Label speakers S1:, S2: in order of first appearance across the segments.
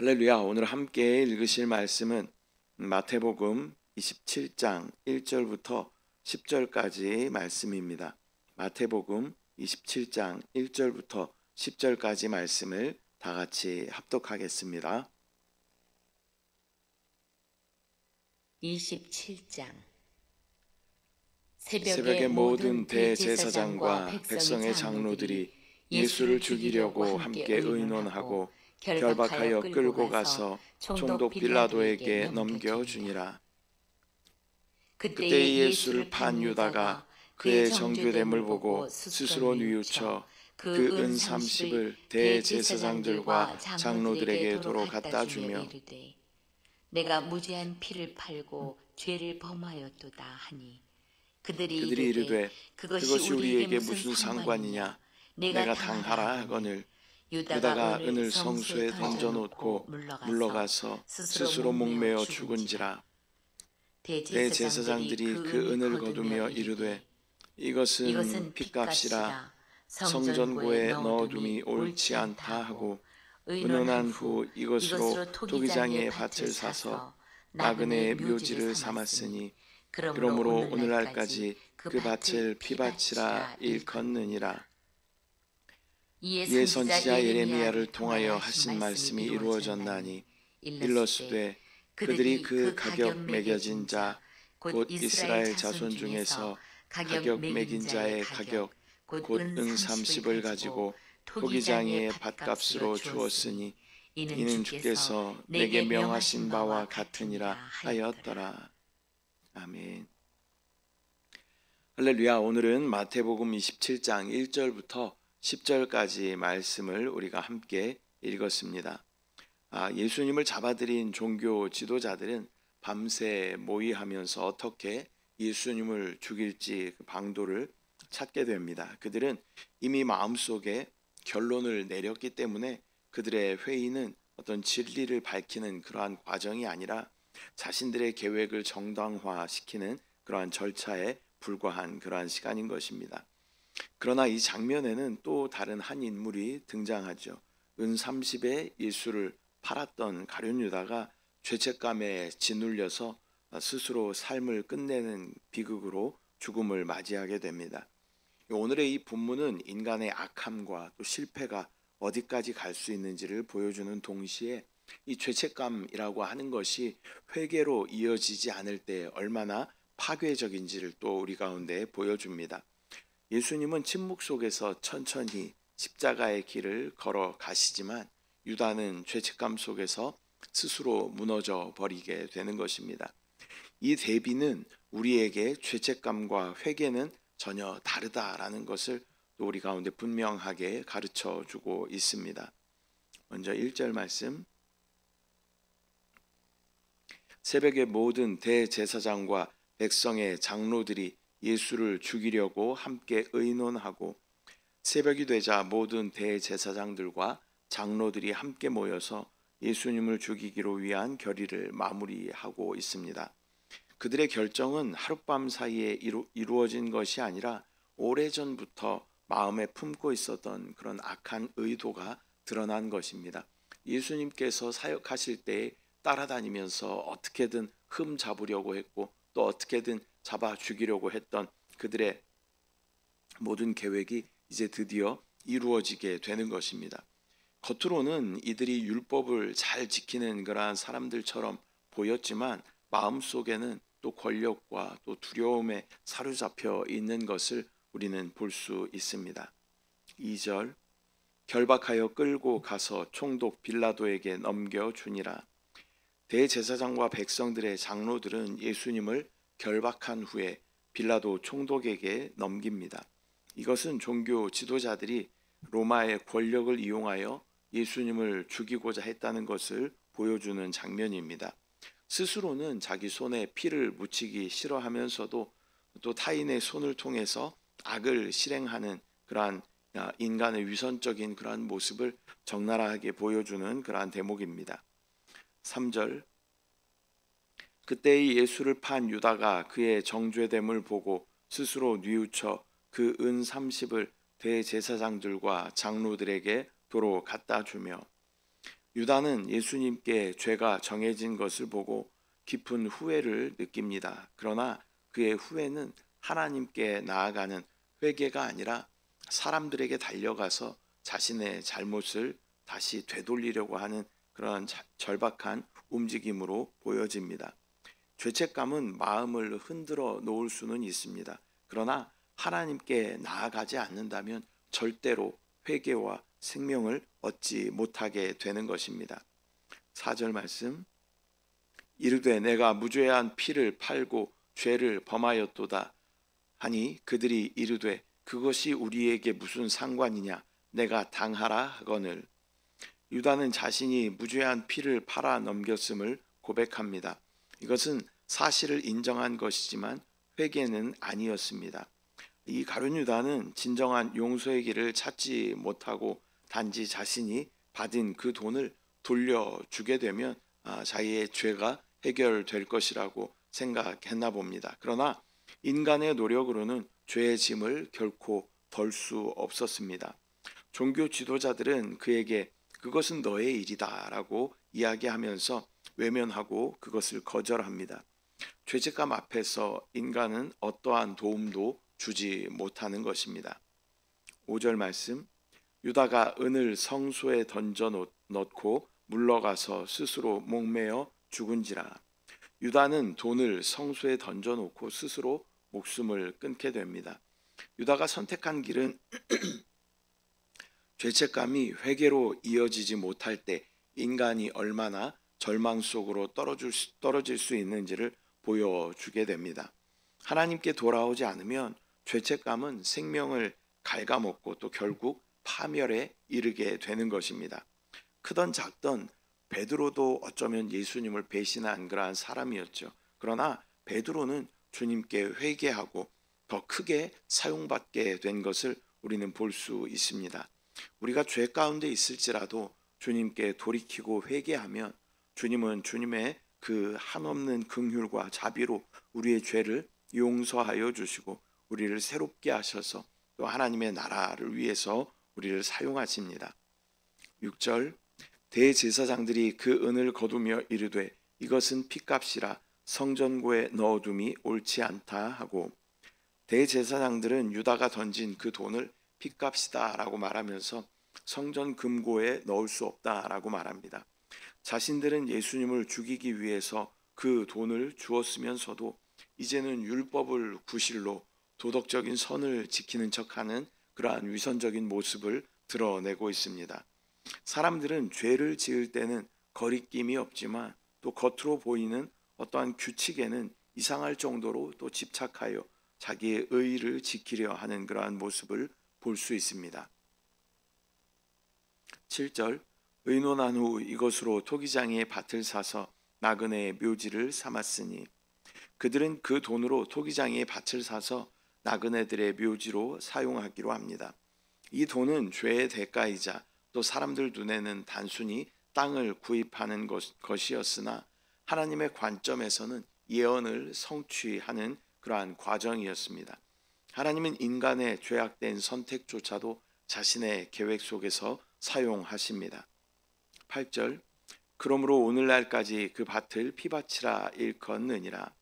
S1: 할렐루야. 오늘 함께 읽으실 말씀은 마태복음 27장 1절부터 10절까지 말씀입니다. 마태복음 27장 1절부터 10절까지 말씀을 다 같이 합독하겠습니다.
S2: 27장
S1: 새벽에 모든 대제사장과 백성의 장로들이 예수를 죽이려고 함께 의논하고 결박하여 끌고 가서 총독 빌라도에게 넘겨주니라. 그때 예수를 판 유다가 그의 정죄됨을 보고 스스로 뉘우쳐 그 은 30을 대제사장들과 장로들에게 도로 갖다 주며
S2: 내가 무죄한 피를 팔고 죄를 범하였도다 하니 그들이
S1: 이르되 그것이 우리에게 무슨 상관이냐. 내가 당하라 하거늘 유다가 은을 성소에 던져놓고 물러가서 스스로 목매어 죽은지라. 대제사장들이 그 은을 거두며 이르되 이것은 핏값이라 성전고에 넣어둠이 옳지 않다 하고 의논한 후 이것으로 토기장의 밭을 사서 나그네의 묘지를 삼았으니 그러므로 오늘날까지 그 밭을 피밭이라 일컫느니라. 이에 선지자 예레미야를 통하여 하신 말씀이 이루어졌나니 일러스되 그들이 그 가격 매겨진 자 곧 이스라엘 자손 중에서 가격 매긴 자의 가격 곧 은 30을 가지고 토기장의 밭값으로 주었으니 이는 주께서 내게 명하신 바와 같으니라 하였더라. 아멘. 할렐루야. 오늘은 마태복음 27장 1절부터 10절까지 말씀을 우리가 함께 읽었습니다. 예수님을 잡아들인 종교 지도자들은 밤새 모의하면서 어떻게 예수님을 죽일지 그 방도를 찾게 됩니다. 그들은 이미 마음속에 결론을 내렸기 때문에 그들의 회의는 어떤 진리를 밝히는 그러한 과정이 아니라 자신들의 계획을 정당화시키는 그러한 절차에 불과한 그러한 시간인 것입니다. 그러나 이 장면에는 또 다른 한 인물이 등장하죠. 은 30에 예수를 팔았던 가룟 유다가 죄책감에 짓눌려서 스스로 삶을 끝내는 비극으로 죽음을 맞이하게 됩니다. 오늘의 이 본문은 인간의 악함과 또 실패가 어디까지 갈 수 있는지를 보여주는 동시에 이 죄책감이라고 하는 것이 회개로 이어지지 않을 때 얼마나 파괴적인지를 또 우리 가운데 보여줍니다. 예수님은 침묵 속에서 천천히 십자가의 길을 걸어 가시지만 유다는 죄책감 속에서 스스로 무너져 버리게 되는 것입니다. 이 대비는 우리에게 죄책감과 회개는 전혀 다르다라는 것을 또 우리 가운데 분명하게 가르쳐 주고 있습니다. 먼저 1절 말씀. 새벽에 모든 대제사장과 백성의 장로들이 예수를 죽이려고 함께 의논하고 새벽이 되자 모든 대제사장들과 장로들이 함께 모여서 예수님을 죽이기로 위한 결의를 마무리하고 있습니다. 그들의 결정은 하룻밤 사이에 이루어진 것이 아니라 오래전부터 마음에 품고 있었던 그런 악한 의도가 드러난 것입니다. 예수님께서 사역하실 때에 따라다니면서 어떻게든 흠 잡으려고 했고 또 어떻게든 잡아 죽이려고 했던 그들의 모든 계획이 이제 드디어 이루어지게 되는 것입니다. 겉으로는 이들이 율법을 잘 지키는 그러한 사람들처럼 보였지만 마음속에는 또 권력과 또 두려움에 사로잡혀 있는 것을 우리는 볼 수 있습니다. 2절. 결박하여 끌고 가서 총독 빌라도에게 넘겨주니라. 대제사장과 백성들의 장로들은 예수님을 결박한 후에 빌라도 총독에게 넘깁니다. 이것은 종교 지도자들이 로마의 권력을 이용하여 예수님을 죽이고자 했다는 것을 보여주는 장면입니다. 스스로는 자기 손에 피를 묻히기 싫어하면서도 또 타인의 손을 통해서 악을 실행하는 그러한 인간의 위선적인 그러한 모습을 적나라하게 보여주는 그러한 대목입니다. 3절. 그때의 예수를 판 유다가 그의 정죄됨을 보고 스스로 뉘우쳐 그 은 30을 대제사장들과 장로들에게 도로 갖다 주며 유다는 예수님께 죄가 정해진 것을 보고 깊은 후회를 느낍니다. 그러나 그의 후회는 하나님께 나아가는 회개가 아니라 사람들에게 달려가서 자신의 잘못을 다시 되돌리려고 하는 그런 절박한 움직임으로 보여집니다. 죄책감은 마음을 흔들어 놓을 수는 있습니다. 그러나 하나님께 나아가지 않는다면 절대로 회개와 생명을 얻지 못하게 되는 것입니다. 4절 말씀, 이르되 내가 무죄한 피를 팔고 죄를 범하였도다 하니 그들이 이르되 그것이 우리에게 무슨 상관이냐, 내가 당하라 하거늘. 유다는 자신이 무죄한 피를 팔아 넘겼음을 고백합니다. 이것은 사실을 인정한 것이지만 회개는 아니었습니다. 이 가룟 유다는 진정한 용서의 길을 찾지 못하고 단지 자신이 받은 그 돈을 돌려주게 되면 자기의 죄가 해결될 것이라고 생각했나 봅니다. 그러나 인간의 노력으로는 죄의 짐을 결코 덜 수 없었습니다. 종교 지도자들은 그에게 그것은 너의 일이다 라고 이야기하면서 외면하고 그것을 거절합니다. 죄책감 앞에서 인간은 어떠한 도움도 주지 못하는 것입니다. 5절 말씀, 유다가 은을 성소에 던져 넣고 물러가서 스스로 목매어 죽은지라. 유다는 돈을 성소에 던져 놓고 스스로 목숨을 끊게 됩니다. 유다가 선택한 길은 죄책감이 회개로 이어지지 못할 때 인간이 얼마나 절망 속으로 떨어질 수 있는지를 보여주게 됩니다. 하나님께 돌아오지 않으면 죄책감은 생명을 갉아먹고 또 결국 파멸에 이르게 되는 것입니다. 크던 작던 베드로도 어쩌면 예수님을 배신한 그러한 사람이었죠. 그러나 베드로는 주님께 회개하고 더 크게 사용받게 된 것을 우리는 볼 수 있습니다. 우리가 죄 가운데 있을지라도 주님께 돌이키고 회개하면 주님은 주님의 그 한없는 긍휼과 자비로 우리의 죄를 용서하여 주시고 우리를 새롭게 하셔서 또 하나님의 나라를 위해서 우리를 사용하십니다. 6절, 대제사장들이 그 은을 거두며 이르되 이것은 핏값이라 성전고에 넣어둠이 옳지 않다 하고, 대제사장들은 유다가 던진 그 돈을 핏값이다 라고 말하면서 성전 금고에 넣을 수 없다 라고 말합니다. 자신들은 예수님을 죽이기 위해서 그 돈을 주었으면서도 이제는 율법을 구실로 도덕적인 선을 지키는 척하는 그러한 위선적인 모습을 드러내고 있습니다. 사람들은 죄를 지을 때는 거리낌이 없지만 또 겉으로 보이는 어떠한 규칙에는 이상할 정도로 또 집착하여 자기의 의의를 지키려 하는 그러한 모습을 볼 수 있습니다. 7절, 의논한 후 이것으로 토기장의 밭을 사서 나그네의 묘지를 삼았으니, 그들은 그 돈으로 토기장의 밭을 사서 나그네들의 묘지로 사용하기로 합니다. 이 돈은 죄의 대가이자 또 사람들 눈에는 단순히 땅을 구입하는 것이었으나 하나님의 관점에서는 예언을 성취하는 그러한 과정이었습니다. 하나님은 인간의 죄악된 선택조차도 자신의 계획 속에서 사용하십니다. 8절, 그러므로 오늘날까지 그 밭을 피밭이라 일컫느니라.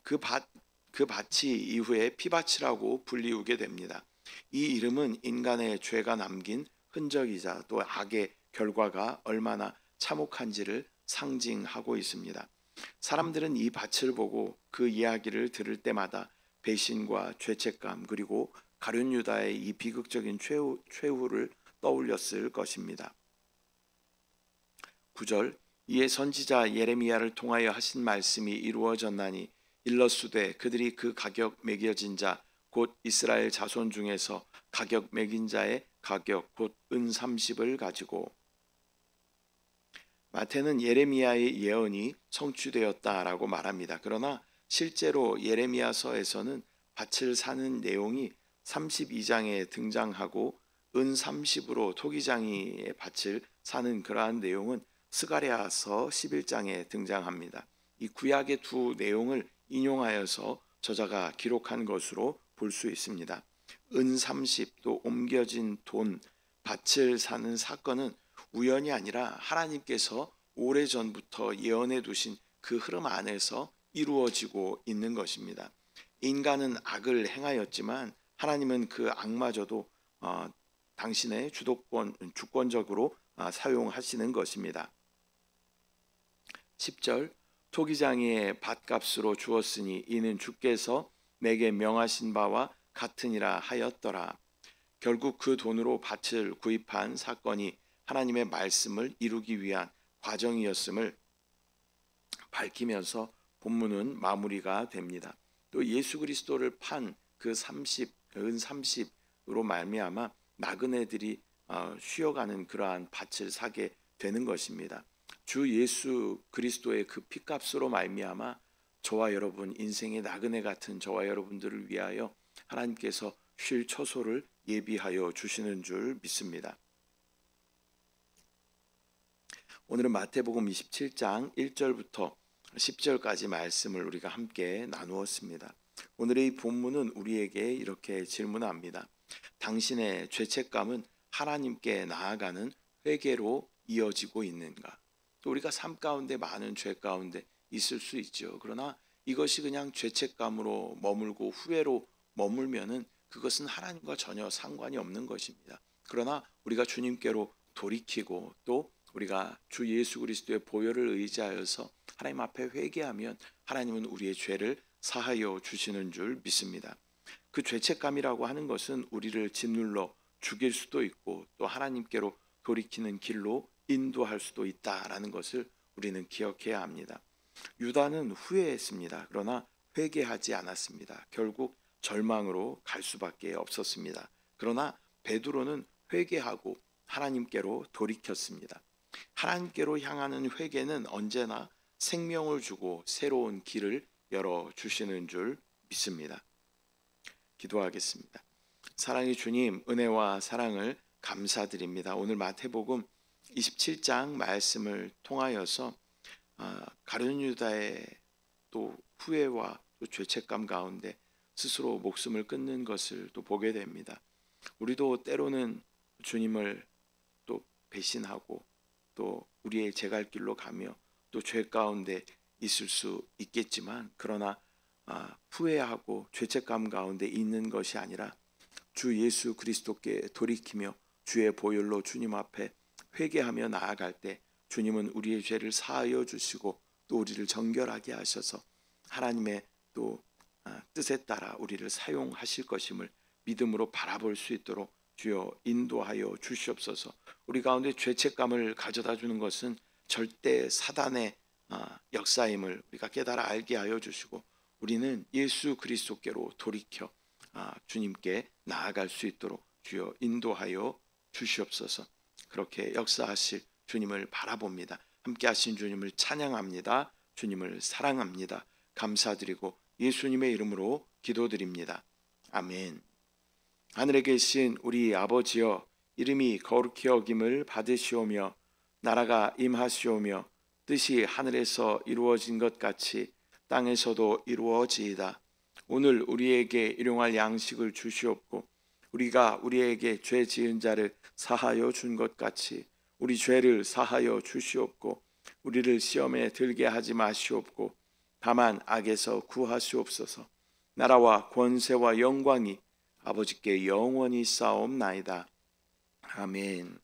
S1: 그 밭이 이후에 피밭이라고 불리우게 됩니다. 이 이름은 인간의 죄가 남긴 흔적이자 또 악의 결과가 얼마나 참혹한지를 상징하고 있습니다. 사람들은 이 밭을 보고 그 이야기를 들을 때마다 배신과 죄책감 그리고 가룟 유다의 이 비극적인 최후를 떠올렸을 것입니다. 9절, 이에 선지자 예레미야를 통하여 하신 말씀이 이루어졌나니 일러스되 그들이 그 가격 매겨진 자 곧 이스라엘 자손 중에서 가격 매긴 자의 가격 곧 은 30을 가지고. 마태는 예레미야의 예언이 성취되었다라고 말합니다. 그러나 실제로 예레미야서에서는 밭을 사는 내용이 32장에 등장하고 은 30으로 토기장이의 밭을 사는 그러한 내용은 스가랴서 11장에 등장합니다. 이 구약의 두 내용을 인용하여서 저자가 기록한 것으로 볼 수 있습니다. 은 30도 옮겨진 돈, 밭을 사는 사건은 우연이 아니라 하나님께서 오래전부터 예언해 두신 그 흐름 안에서 이루어지고 있는 것입니다. 인간은 악을 행하였지만 하나님은 그 악마저도 당신의 주권적으로 사용하시는 것입니다. 10절 토기장이의 밭값으로 주었으니 이는 주께서 내게 명하신 바와 같으니라 하였더라. 결국 그 돈으로 밭을 구입한 사건이 하나님의 말씀을 이루기 위한 과정이었음을 밝히면서 본문은 마무리가 됩니다. 또 예수 그리스도를 판 그 은 30으로 말미암아 나그네들이 쉬어가는 그러한 밭을 사게 되는 것입니다. 주 예수 그리스도의 그 피값으로 말미암아 저와 여러분, 인생의 나그네 같은 저와 여러분들을 위하여 하나님께서 쉴 처소를 예비하여 주시는 줄 믿습니다. 오늘은 마태복음 27장 1절부터 10절까지 말씀을 우리가 함께 나누었습니다. 오늘의 이 본문은 우리에게 이렇게 질문합니다. 당신의 죄책감은 하나님께 나아가는 회개로 이어지고 있는가? 또 우리가 삶 가운데 많은 죄 가운데 있을 수 있죠. 그러나 이것이 그냥 죄책감으로 머물고 후회로 머물면은 그것은 하나님과 전혀 상관이 없는 것입니다. 그러나 우리가 주님께로 돌이키고 또 우리가 주 예수 그리스도의 보혈을 의지하여서 하나님 앞에 회개하면 하나님은 우리의 죄를 사하여 주시는 줄 믿습니다. 그 죄책감이라고 하는 것은 우리를 짓눌러 죽일 수도 있고 또 하나님께로 돌이키는 길로 인도할 수도 있다라는 것을 우리는 기억해야 합니다. 유다는 후회했습니다. 그러나 회개하지 않았습니다. 결국 절망으로 갈 수밖에 없었습니다. 그러나 베드로는 회개하고 하나님께로 돌이켰습니다. 하나님께로 향하는 회개는 언제나 생명을 주고 새로운 길을 열어주시는 줄 믿습니다. 기도하겠습니다. 사랑의 주님, 은혜와 사랑을 감사드립니다. 오늘 마태복음 27장 말씀을 통하여서 가룟 유다의 또 후회와 또 죄책감 가운데 스스로 목숨을 끊는 것을 또 보게 됩니다. 우리도 때로는 주님을 또 배신하고 또 우리의 제갈 길로 가며 또 죄 가운데 있을 수 있겠지만 그러나 후회하고 죄책감 가운데 있는 것이 아니라 주 예수 그리스도께 돌이키며 주의 보혈로 주님 앞에 회개하며 나아갈 때 주님은 우리의 죄를 사하여 주시고 또 우리를 정결하게 하셔서 하나님의 또 뜻에 따라 우리를 사용하실 것임을 믿음으로 바라볼 수 있도록 주여 인도하여 주시옵소서. 우리 가운데 죄책감을 가져다 주는 것은 절대 사단의 역사임을 우리가 깨달아 알게 하여 주시고 우리는 예수 그리스도께로 돌이켜 주님께 나아갈 수 있도록 주여 인도하여 주시옵소서. 그렇게 역사하실 주님을 바라봅니다. 함께 하신 주님을 찬양합니다. 주님을 사랑합니다. 감사드리고 예수님의 이름으로 기도드립니다. 아멘. 하늘에 계신 우리 아버지여, 이름이 거룩히 여김을 받으시오며 나라가 임하시오며 뜻이 하늘에서 이루어진 것 같이 땅에서도 이루어지이다. 오늘 우리에게 일용할 양식을 주시옵고 우리가 우리에게 죄 지은 자를 사하여 준 것 같이 우리 죄를 사하여 주시옵고 우리를 시험에 들게 하지 마시옵고 다만 악에서 구하시옵소서. 나라와 권세와 영광이 아버지께 영원히 쌓옵나이다. 아멘.